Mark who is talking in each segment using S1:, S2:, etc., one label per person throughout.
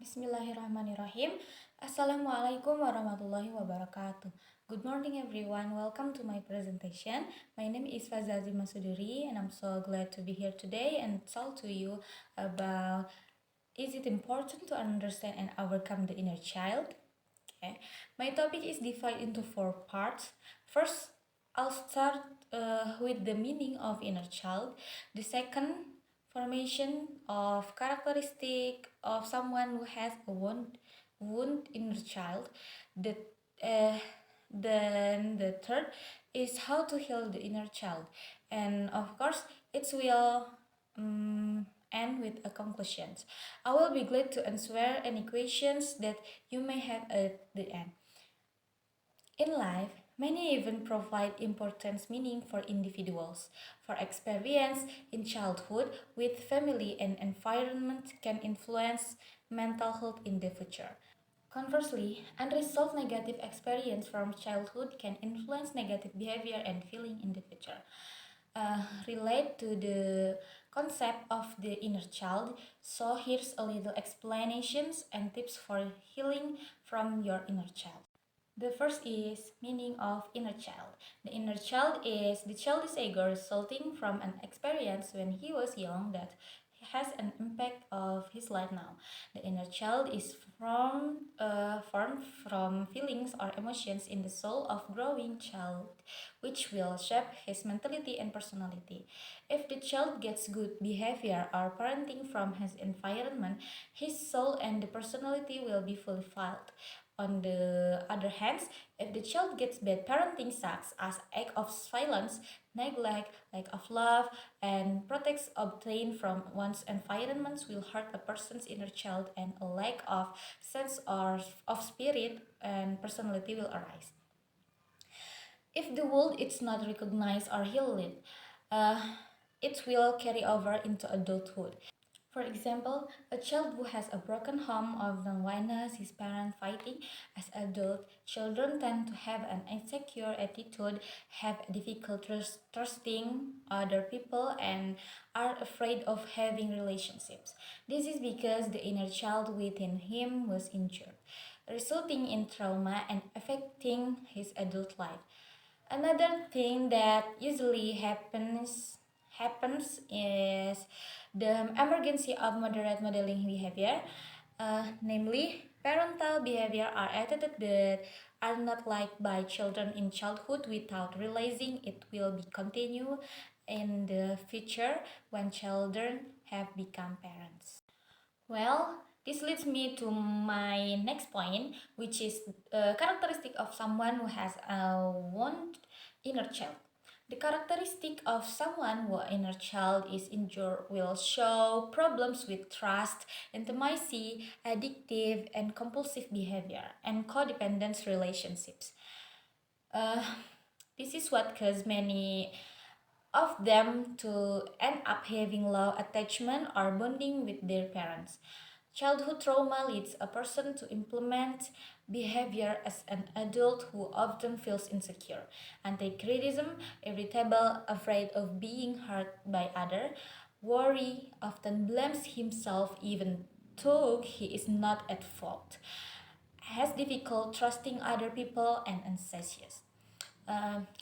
S1: Bismillahirrahmanirrahim. Assalamualaikum warahmatullahi wabarakatuh. Good morning everyone. Welcome to my presentation. My name is Fazazi Masuduri and I'm so glad to be here today and talk to you about is it important to understand and overcome the inner child? Okay. My topic is divided into 4 parts. First, I'll start with the meaning of inner child. The second, formation of characteristic of someone who has a wound inner child. The uh, then the third is how to heal the inner child, and of course it will end with a conclusion. I will be glad to answer any questions that you may have at the end. In life, many even provide important meaning for individuals. For experience in childhood with family and environment can influence mental health in the future. Conversely, unresolved negative experience from childhood can influence negative behavior and feeling in the future. Relate to the concept of the inner child, so here's a little explanations and tips for healing from your inner child. The first is meaning of inner child. The inner child is the childish ego resulting from an experience when he was young that has an impact of his life now. The inner child is formed from feelings or emotions in the soul of growing child, which will shape his mentality and personality. If the child gets good behavior or parenting from his environment, his soul and the personality will be fulfilled. On the other hand, if the child gets bad parenting such as act of violence, neglect, lack of love, and protects obtained from one's environments will hurt a person's inner child and a lack of sense or of spirit and personality will arise. If the wound is not recognized or healed, it will carry over into adulthood. For example, a child who has a broken home often witnesses his parents fighting. As adult, children tend to have an insecure attitude, have difficulty trusting other people, and are afraid of having relationships. This is because the inner child within him was injured, resulting in trauma and affecting his adult life. Another thing that usually happens is the emergency of moderate modeling behavior, namely parental behavior are attitudes that are not liked by children in childhood without realizing it will be continue in the future when children have become parents. Well, this leads me to my next point, which is a characteristic of someone who has a wound inner child. The characteristic of someone whose inner child is injured will show problems with trust, intimacy, addictive and compulsive behavior, and codependent relationships. Uh, this is what causes many of them to end up having low attachment or bonding with their parents. Childhood trauma leads a person to implement behavior as an adult who often feels insecure, anti-criticism, irritable, afraid of being hurt by others, worry, often blames himself even though he is not at fault, has difficult trusting other people, and anxious.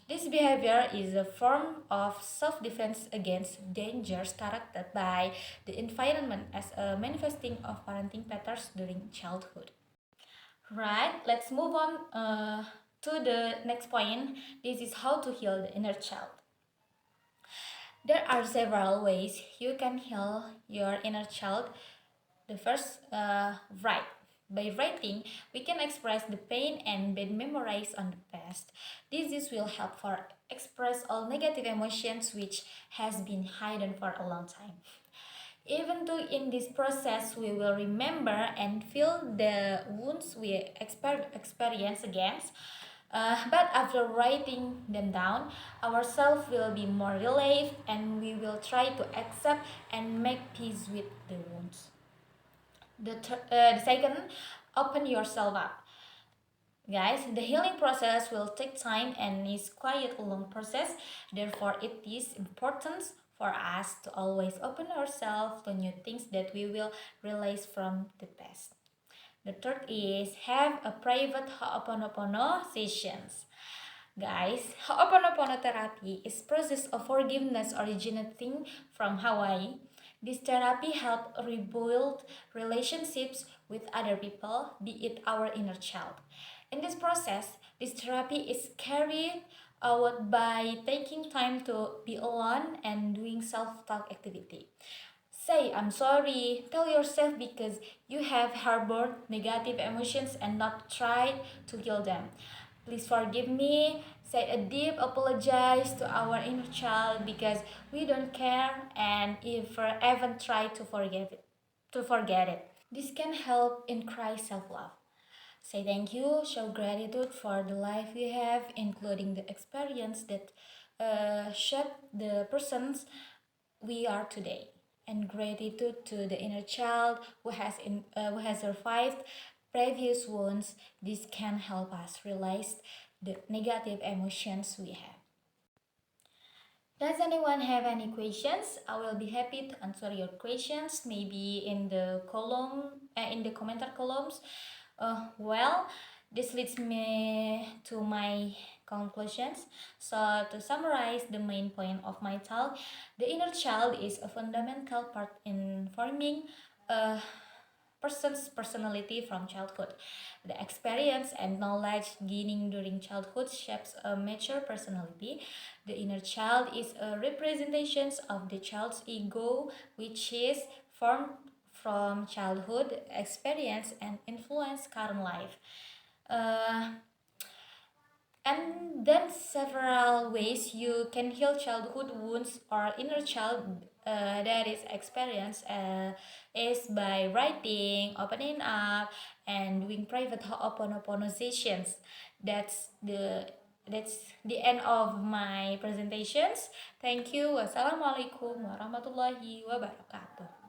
S1: This behavior is a form of self-defense against dangers directed by the environment as a manifesting of parenting patterns during childhood. Right, let's move on to the next point. This is how to heal the inner child. There are several ways you can heal your inner child. The first, write. By writing, we can express the pain and bad memories on the past. This will help for express all negative emotions which has been hidden for a long time. Even though in this process we will remember and feel the wounds we experience against, but after writing them down, ourselves will be more relieved and we will try to accept and make peace with the wounds. The second, open yourself up. Guys, the healing process will take time and is quite a long process. Therefore, it is important for us to always open ourselves to new things that we will realize from the past. The third is have a private Ho'oponopono sessions. Guys, Ho'oponopono therapy is process of forgiveness originating from Hawaii. This therapy helps rebuild relationships with other people, be it our inner child. In this process, this therapy is carried out by taking time to be alone and doing self-talk activity. Say I'm sorry, tell yourself because you have harbored negative emotions and not tried to heal them. Please forgive me. Say a deep apologize to our inner child because we don't care and if even try to forget it. This can help increase self-love. Say thank you, show gratitude for the life you have, including the experience that shaped the persons we are today, and gratitude to the inner child who has survived previous wounds. This can help us realize the negative emotions we have. Does anyone have any questions? I will be happy to answer your questions, maybe in the in the commenter columns. Well, this leads me to my conclusions. So, to summarize the main point of my talk, the inner child is a fundamental part in forming a person's personality from childhood. The experience and knowledge gaining during childhood shapes a mature personality. The inner child is a representation of the child's ego, which is formed from childhood experience and influence current life. Uh, and then several ways you can heal childhood wounds or inner child that is experienced is by writing, opening up, and doing private Ho'oponopono sessions. That's the that's the end of my presentations. Thank you. Wassalamualaikum warahmatullahi wabarakatuh.